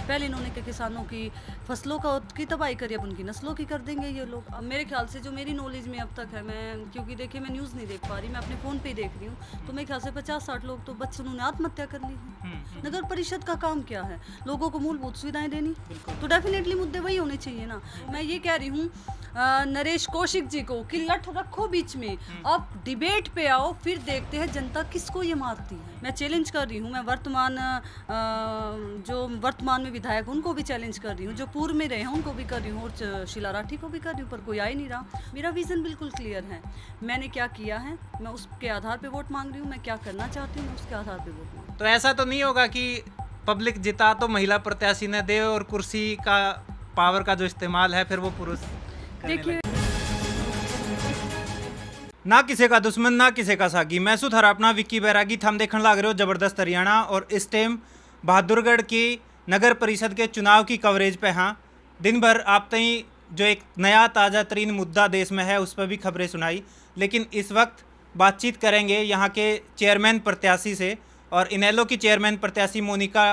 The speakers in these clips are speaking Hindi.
पहले इन्होंने के किसानों की फसलों की तबाही करी, अब उनकी नस्लों की कर देंगे ये लोग। अब मेरे ख्याल से जो मेरी नॉलेज में अब तक है, मैं क्योंकि देखिए मैं न्यूज़ नहीं देख पा रही, मैं अपने फ़ोन पे ही देख रही हूँ, तो मेरे ख्याल से 50-60 लोग तो बच्चे उन्होंने आत्महत्या कर ली है। नगर परिषद का काम क्या है? लोगों को मूलभूत सुविधाएं देनी, तो डेफिनेटली मुद्दे वही होने चाहिए ना। मैं ये कह रही हूँ नरेश कौशिक जी को कि लठ रखो बीच में, अब डिबेट पे आओ, फिर देखते हैं जनता किसको ये मारती है। मैं चैलेंज कर रही हूँ, मैं जो वर्तमान में विधायक उनको भी चैलेंज कर रही हूँ, जो पूर्व में रहे हैं उनको भी कर रही हूँ, और शीला राठी को भी कर रही हूँ, पर कोई आ ही नहीं रहा। मेरा विज़न बिल्कुल क्लियर है, मैंने क्या किया है, मैं उसके आधार पे वोट मांग रही हूँ, मैं क्या करना चाहती हूँ, मैं उसके आधार पे वोट मांग। तो ऐसा तो नहीं होगा कि पब्लिक जिता तो महिला प्रत्याशी ने दे और कुर्सी का पावर का जो इस्तेमाल है फिर वो पुरुष करने देखिए, लगे। ना किसी का दुश्मन ना किसी का सागी। मैं सुथार अपना विक्की बैरागी थम देखने लग रहे हो जबरदस्त हरियाणा, और इस टाइम बहादुरगढ़ की नगर परिषद के चुनाव की कवरेज पे हाँ दिन भर आप तई जो एक नया ताज़ा तरीन मुद्दा देश में है उस पर भी खबरें सुनाई, लेकिन इस वक्त बातचीत करेंगे यहाँ के चेयरमैन प्रत्याशी से, और इनेलो की चेयरमैन प्रत्याशी मोनिका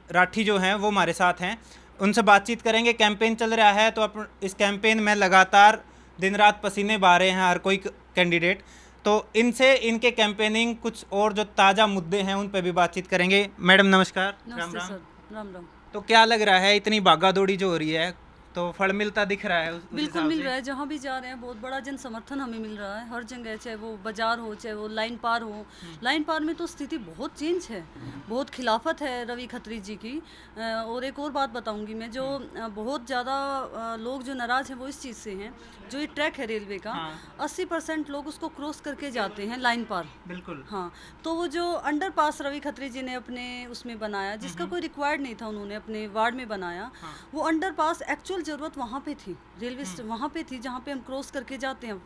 राठी जो हैं वो हमारे साथ हैं, उनसे बातचीत करेंगे। कैंपेन चल रहा है तो इस कैंपेन में लगातार दिन रात पसीने बहा रहे हैं हर कोई कैंडिडेट, तो इनसे इनके कैंपेनिंग कुछ और जो ताज़ा मुद्दे हैं उन पर भी बातचीत करेंगे। मैडम नमस्कार। नमस्ते सर, राम राम। तो क्या लग रहा है, इतनी भागा दौड़ी जो हो रही है तो फल मिलता दिख रहा है उस बिल्कुल हिसाब मिल से? रहा है, जहाँ भी जा रहे हैं बहुत बड़ा जन समर्थन हमें मिल रहा है, हर जगह, चाहे वो बाजार हो, चाहे वो लाइन पार हो। लाइन पार में तो स्थिति बहुत चेंज है, बहुत खिलाफत है रवि खत्री जी की। और एक और बात बताऊंगी मैं, जो बहुत ज़्यादा लोग जो नाराज़ हैं वो इस चीज़ से हैं, जो ये ट्रैक है रेलवे का, 80% लोग उसको क्रॉस करके जाते हैं लाइन पार। बिल्कुल। हाँ, तो वो जो अंडर पास रवि खत्री जी ने अपने उसमें बनाया, जिसका कोई रिक्वायर्ड नहीं था, उन्होंने अपने वार्ड में बनाया, वो अंडर पास एक्चुअल ज़रूरत वहाँ पे थी, रेलवे वहाँ पे थी जहाँ पे हम क्रॉस करके जाते हैं,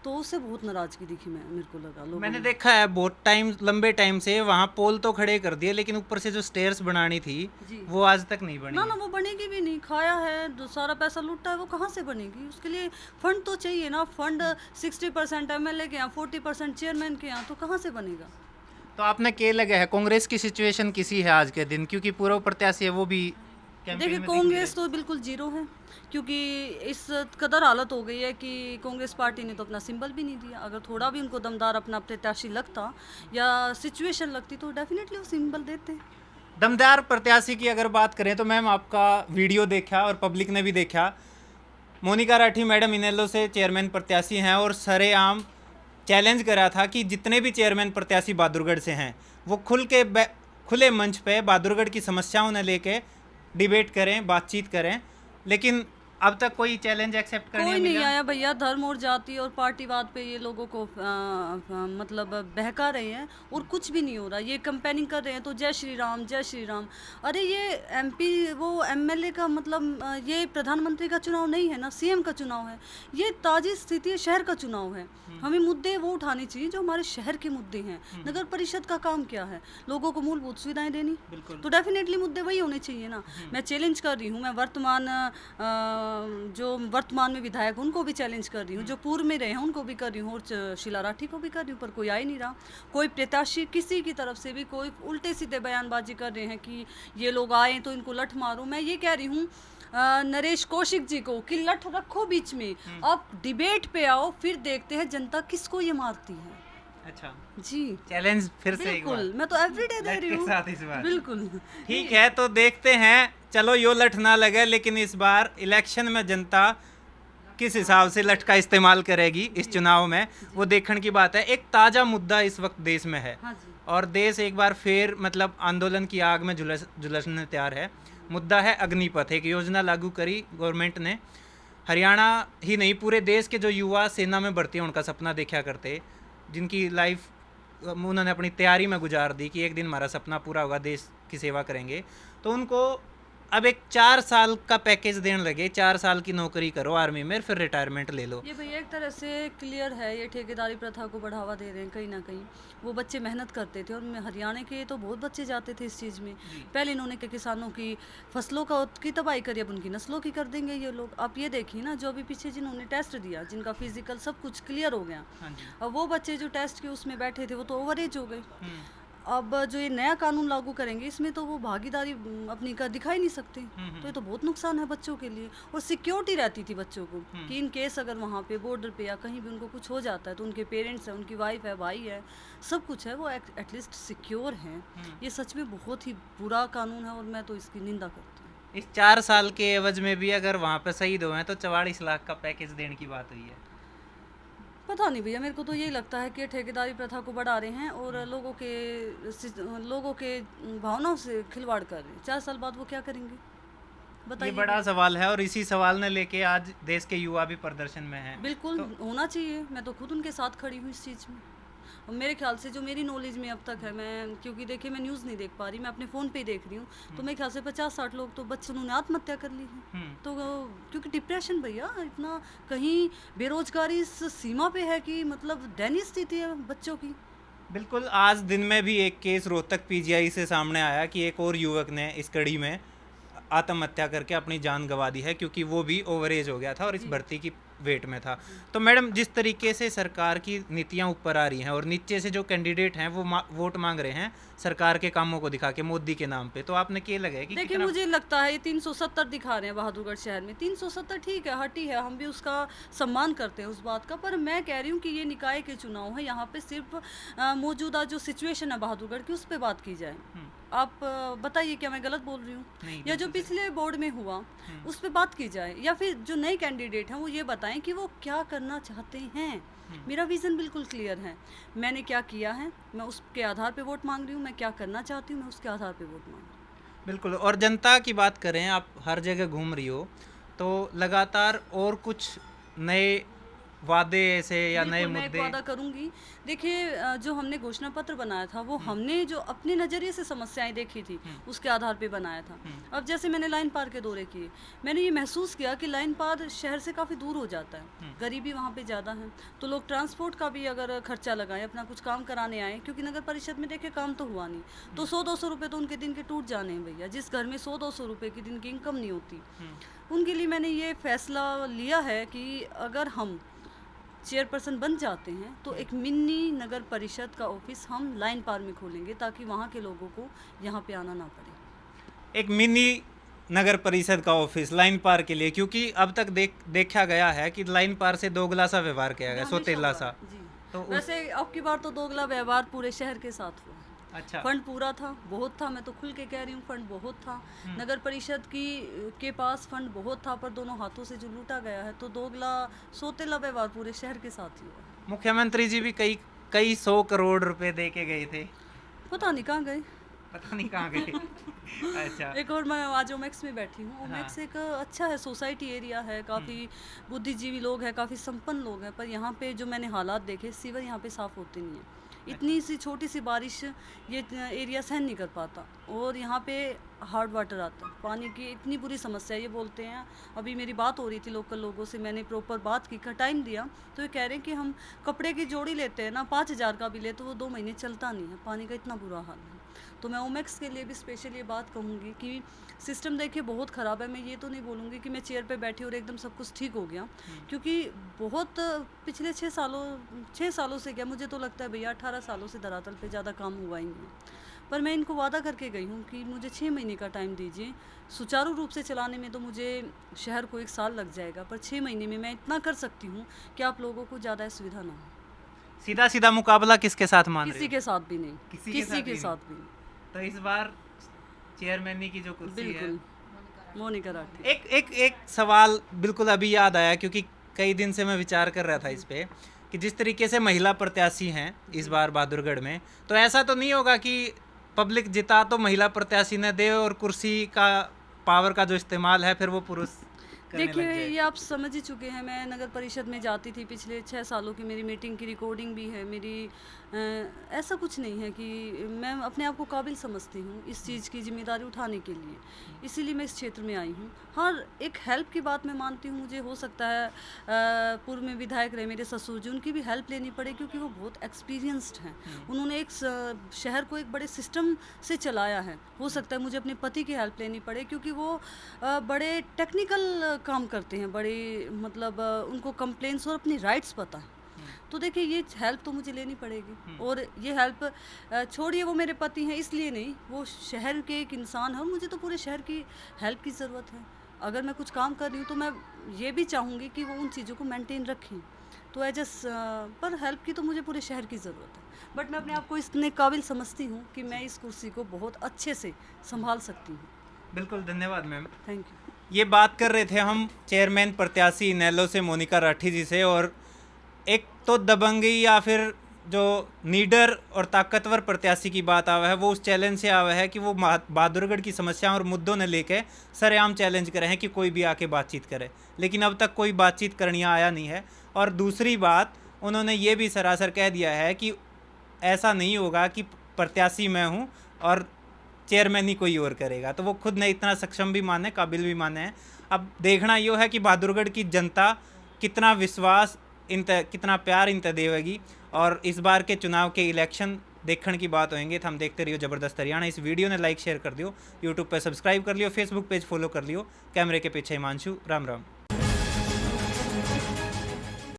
तो उससे बहुत नाराज़गी दिखी, मेरे को लगा लोगों मैंने में। देखा है बहुत टाइम, लंबे टाइम से वहाँ पोल तो खड़े कर दिए, लेकिन ऊपर से जो स्टेयर्स बनानी थी जी। वो आज तक नहीं बनी ना है। ना, वो बनेगी भी नहीं, खाया है जो सारा पैसा लूटा है, वो कहाँ से बनेगी? उसके लिए फंड तो चाहिए ना, फंड 60% एमएलए के यहाँ, 40% चेयरमैन के यहाँ, तो कहाँ से बनेगा? तो आपने क्या लगा है कांग्रेस की सिचुएशन किसी है आज के दिन, क्योंकि पूर्व प्रत्याशी है वो भी कैंपेन देखिए, में दिख नहीं कांग्रेस रहे। तो बिल्कुल जीरो है, क्योंकि इस कदर हालत हो गई है कि कांग्रेस पार्टी ने तो अपना सिंबल भी नहीं दिया। अगर थोड़ा भी उनको दमदार अपना प्रत्याशी लगता या सिचुएशन लगती तो डेफिनेटली वो सिंबल देते। दमदार प्रत्याशी की अगर बात करें तो मैम आपका वीडियो देखा और पब्लिक ने भी देखा, मोनिका राठी मैडम इनेलो से चेयरमैन प्रत्याशी हैं और सरेआम चैलेंज करा था कि जितने भी चेयरमैन प्रत्याशी बहादुरगढ़ से हैं वो खुले मंच पे बहादुरगढ़ की समस्याओं ने लेके डिबेट करें, बातचीत करें, लेकिन अब तक कोई चैलेंज एक्सेप्ट करने कोई नहीं मिला? आया भैया, धर्म और जाति और पार्टीवाद पे ये लोगों को मतलब बहका रहे हैं, और कुछ भी नहीं हो रहा। ये कंपेनिंग कर रहे हैं तो जय श्री राम, जय श्री राम। अरे ये एमपी वो एमएलए का मतलब ये प्रधानमंत्री का चुनाव नहीं है ना, सीएम का चुनाव है। ये ताजी स्थिति है, शहर का चुनाव है। हमें मुद्दे वो उठाने चाहिए जो हमारे शहर के मुद्दे हैं। नगर परिषद का काम क्या है? लोगों को मूलभूत सुविधाएं देनी, तो डेफिनेटली मुद्दे वही होने चाहिए ना। मैं चैलेंज कर रही हूँ, मैं जो वर्तमान में विधायक उनको भी चैलेंज कर रही हूँ, जो पूर्व में रहे हैं उनको भी कर रही हूँ, और शीला राठी को भी कर रही हूँ, पर कोई आ ही नहीं रहा। कोई प्रत्याशी किसी की तरफ से भी कोई उल्टे सीधे बयानबाजी कर रहे हैं कि ये लोग आए तो इनको लठ मारो। मैं ये कह रही हूँ नरेश कौशिक जी को कि लठ रखो बीच में, अब डिबेट पे आओ, फिर देखते हैं जनता किसको ये मारती है। अच्छा, जी चैलेंज फिर से एक बार बिल्कुल, मैं तो एवरीडे दे लठ रही के हूँ। साथ इस बार। बिल्कुल ठीक है, तो देखते हैं, चलो यो लठ ना लगे, लेकिन इस बार इलेक्शन में जनता किस हिसाब से लठ का इस्तेमाल करेगी इस चुनाव में, वो देखने की बात है। एक ताज़ा मुद्दा इस वक्त देश में है, हाँ जी। और देश एक बार फिर मतलब आंदोलन की आग में झुलसने तैयार है। मुद्दा है अग्निपथ, एक योजना लागू करी गवर्नमेंट ने। हरियाणा ही नहीं, पूरे देश के जो युवा सेना में भर्ती होने का सपना देखा करते, जिनकी लाइफ उन्होंने अपनी तैयारी में गुजार दी कि एक दिन हमारा सपना पूरा होगा, देश की सेवा करेंगे, तो उनको अब एक 4 साल का पैकेज देने लगे। 4 साल की नौकरी करो आर्मी में, फिर रिटायरमेंट ले लो। ये भैया एक तरह से क्लियर है, ये ठेकेदारी प्रथा को बढ़ावा दे रहे हैं कहीं ना कहीं। वो बच्चे मेहनत करते थे, और हरियाणा के तो बहुत बच्चे जाते थे इस चीज़ में। पहले इन्होंने के किसानों की फसलों की तबाही करी, अब उनकी नस्लों की कर देंगे ये लोग। आप ये देखिए ना, जो अभी पीछे जिन्होंने टेस्ट दिया, जिनका फिजिकल सब कुछ क्लियर हो गया, हाँ जी। अब वो बच्चे जो टेस्ट के उसमें बैठे थे वो तो ओवर एज हो गए। अब जो ये नया कानून लागू करेंगे इसमें तो वो भागीदारी अपनी का दिखा ही नहीं सकते। तो ये तो बहुत नुकसान है बच्चों के लिए। और सिक्योरिटी रहती थी बच्चों को कि इन केस अगर वहाँ पे बॉर्डर पे या कहीं भी उनको कुछ हो जाता है तो उनके पेरेंट्स हैं, उनकी वाइफ है, भाई है, सब कुछ है, वो एटलीस्ट सिक्योर हैं। ये सच में बहुत ही बुरा कानून है और मैं तो इसकी निंदा करती हूँ। इस 4 साल के एवज में भी अगर वहाँ पे शहीद हुए हैं तो 44 लाख का पैकेज देने की बात हुई है। पता नहीं भैया, मेरे को तो यही लगता है कि ठेकेदारी प्रथा को बढ़ा रहे हैं और लोगों के भावनाओं से खिलवाड़ कर रहे हैं। 4 साल बाद वो क्या करेंगे ये बताइए। बड़ा सवाल है और इसी सवाल ने लेके आज देश के युवा भी प्रदर्शन में हैं। बिल्कुल होना चाहिए। मैं तो खुद उनके साथ खड़ी हूँ इस चीज़ में। और मेरे ख्याल से जो मेरी नॉलेज में अब तक है, मैं क्योंकि देखिए मैं न्यूज़ नहीं देख पा रही, मैं अपने फ़ोन पे ही देख रही हूँ, तो मेरे ख्याल से 50-60 लोग तो बच्चे उन्होंने आत्महत्या कर ली है। तो क्योंकि डिप्रेशन भैया इतना, कहीं बेरोजगारी इस सीमा पे है कि मतलब दयनीय स्थिति है बच्चों की। बिल्कुल, आज दिन में भी एक केस रोहतक पीजीआई से सामने आया कि एक और युवक ने इस कड़ी में आत्महत्या करके अपनी जान गंवा दी है क्योंकि वो भी ओवर एज हो गया था और इस भर्ती की वेट में था। तो मैडम, जिस तरीके से सरकार की नीतियां ऊपर आ रही हैं और नीचे से जो कैंडिडेट हैं वो वोट मांग रहे हैं सरकार के कामों को दिखा के मोदी के नाम पे, तो आपने क्या लगा है कि देखिए मुझे लगता है ये 370 दिखा रहे हैं बहादुरगढ़ शहर में। 370 ठीक है, हटी है, हम भी उसका सम्मान करते हैं उस बात का, पर मैं कह रही हूँ कि ये निकाय के चुनाव है, यहाँ पे सिर्फ मौजूदा जो सिचुएशन है बहादुरगढ़ की उस पर बात की जाए। आप बताइए क्या मैं गलत बोल रही हूँ? या जो पिछले बोर्ड में हुआ उस पर बात की जाए, या फिर जो नए कैंडिडेट हैं वो ये बताएं कि वो क्या करना चाहते हैं। मेरा विज़न बिल्कुल क्लियर है, मैंने क्या किया है, मैं उसके आधार पे वोट मांग रही हूँ, मैं क्या करना चाहती हूँ, मैं उसके आधार पे वोट मांग रही हूँ। बिल्कुल। और जनता की बात करें, आप हर जगह घूम रही हो तो लगातार और कुछ नए वादे ऐसे या नए बिल्कुल, मैं एक मुद्दे। वादा करूंगी। देखिए जो हमने घोषणा पत्र बनाया था वो हमने जो अपने नज़रिए से समस्याएं देखी थी उसके आधार पे बनाया था। अब जैसे मैंने लाइन पार के दौरे किए, मैंने ये महसूस किया कि लाइन पार शहर से काफ़ी दूर हो जाता है, गरीबी वहाँ पे ज़्यादा है, तो लोग ट्रांसपोर्ट का भी अगर खर्चा लगाएं, अपना कुछ काम कराने आए, क्योंकि नगर परिषद में देखिए काम तो हुआ नहीं, तो 100-200 रुपये तो उनके दिन के टूट जाने हैं भैया। जिस घर में 100-200 रुपये की दिन की इनकम नहीं होती, उनके लिए मैंने ये फैसला लिया है कि अगर हम चेयरपर्सन बन जाते हैं तो एक मिनी नगर परिषद का ऑफिस हम लाइन पार में खोलेंगे ताकि वहाँ के लोगों को यहाँ पे आना ना पड़े। एक मिनी नगर परिषद का ऑफिस लाइन पार के लिए, क्योंकि अब तक देखा गया है कि लाइन पार से दोगला सा व्यवहार किया गया, सोतेला सा। जी। तो वैसे अब की बार तो दोगला व्यवहार पूरे शहर के साथ हुआ। अच्छा, फंड पूरा था, बहुत था, मैं तो खुल के कह रही हूँ, फंड बहुत था। नगर परिषद के पास फंड बहुत था, पर दोनों हाथों से जो लूटा गया है, तो दोगला सोतेला व्यवहार पूरे शहर के साथ ही हुआ। मुख्यमंत्री जी भी कई 100 करोड़ रुपए दे के गए थे, पता नहीं कहाँ गए। पता नहीं कहाँ गए। अच्छा, एक और मैं आज ओमेक्स में बैठी हूँ। ओमेक्स एक अच्छा है, सोसाइटी एरिया है, काफ़ी बुद्धिजीवी लोग हैं, काफ़ी संपन्न लोग हैं, पर यहाँ पे जो मैंने हालात देखे, सीवर यहाँ पे साफ़ होते नहीं है। इतनी सी छोटी सी बारिश ये एरिया सहन नहीं कर पाता, और यहाँ पे हार्ड वाटर आता है, पानी की इतनी बुरी समस्या है। ये बोलते हैं, अभी मेरी बात हो रही थी लोकल लोगों से, मैंने प्रॉपर बात की, का टाइम दिया, तो ये कह रहे हैं कि हम कपड़े की जोड़ी लेते हैं ना, 5,000 का भी ले तो वो 2 महीने चलता नहीं है, पानी का इतना बुरा हाल है। तो मैं ओमेक्स के लिए भी स्पेशल ये बात कहूँगी कि सिस्टम देखिए बहुत ख़राब है। मैं ये तो नहीं बोलूँगी कि मैं चेयर पे बैठी और एकदम सब कुछ ठीक हो गया, क्योंकि बहुत पिछले 6 सालों से क्या, मुझे तो लगता है भैया 18 सालों से धरातल पे ज़्यादा काम हुआ ही नहीं। पर मैं इनको वादा करके गई हूँ कि मुझे 6 महीने का टाइम दीजिए, सुचारू रूप से चलाने में तो मुझे शहर को 1 साल लग जाएगा, पर 6 महीने में मैं इतना कर सकती हूँ कि आप लोगों को ज़्यादा असुविधा ना हो। सीधा सीधा मुकाबला किसके साथ मान रहे किसी हो? के साथ भी नहीं, किसी के किसी के साथ साथ भी नहीं। तो इस बार चेयरमैन की जो कुर्सी है, बिल्कुल मोनिका राठी। एक सवाल बिल्कुल अभी याद आया, क्योंकि कई दिन से मैं विचार कर रहा था इस पे कि जिस तरीके से महिला प्रत्याशी हैं इस बार बहादुरगढ़ में, तो ऐसा तो नहीं होगा कि पब्लिक जिता तो महिला प्रत्याशी ने दे और कुर्सी का पावर का जो इस्तेमाल है फिर वो पुरुष करने लग देखिए जाए? ये आप समझ ही चुके हैं, मैं नगर परिषद में जाती थी पिछले 6 सालों की, मेरी मीटिंग की रिकॉर्डिंग भी है मेरी। ऐसा कुछ नहीं है कि मैं अपने आप को काबिल समझती हूँ इस चीज़ की जिम्मेदारी उठाने के लिए, इसीलिए मैं इस क्षेत्र में आई हूँ। हाँ, एक हेल्प की बात मैं मानती हूँ, मुझे हो सकता है पूर्व में विधायक रहे मेरे ससुर जी, उनकी भी हेल्प लेनी पड़े, क्योंकि वो बहुत एक्सपीरियंस्ड हैं। उन्होंने एक शहर को एक बड़े सिस्टम से चलाया है। हो सकता है मुझे अपने पति की हेल्प लेनी पड़े, क्योंकि वो बड़े टेक्निकल काम करते हैं, बड़े मतलब उनको कंप्लेंट्स और अपनी राइट्स पता है। तो देखिए ये हेल्प तो मुझे लेनी पड़ेगी, और ये हेल्प छोड़िए वो मेरे पति हैं इसलिए नहीं, वो शहर के एक इंसान है और मुझे तो पूरे शहर की हेल्प की ज़रूरत है। अगर मैं कुछ काम कर रही हूँ तो मैं ये भी चाहूँगी कि वो उन चीज़ों को मेंटेन रखें। तो पर हेल्प की तो मुझे पूरे शहर की ज़रूरत है, बट मैं अपने आप को इतने काबिल समझती हूँ कि मैं इस कुर्सी को बहुत अच्छे से संभाल सकती हूँ। बिल्कुल, धन्यवाद मैम। Thank you. ये बात कर रहे थे हम चेयरमैन प्रत्याशी इनेलो से मोनिका राठी जी से, और एक तो दबंगी या फिर जो नीडर और ताकतवर प्रत्याशी की बात आवा है, वो उस चैलेंज से आवा है कि वो बहादुरगढ़ की समस्याओं और मुद्दों ने लेके सरेआम चैलेंज करे हैं कि कोई भी आके बातचीत करे, लेकिन अब तक कोई बातचीत करने आया नहीं है। और दूसरी बात, उन्होंने ये भी सरासर कह दिया है कि ऐसा नहीं होगा कि प्रत्याशी मैं हूँ और चेयरमैन ही कोई और करेगा। तो वो खुद ने इतना सक्षम भी माने, काबिल भी माने हैं। अब देखना ये है कि बहादुरगढ़ की जनता कितना विश्वास कितना प्यार इन देवेगी, और इस बार के चुनाव के इलेक्शन देखने की बात होंगे। तो हम देखते रहियो ज़बरदस्त हरियाणा। इस वीडियो ने लाइक शेयर कर दियो, यूट्यूब पे सब्सक्राइब कर लियो, फेसबुक पेज फॉलो कर लियो। कैमरे के पीछे हिमांशु, राम राम।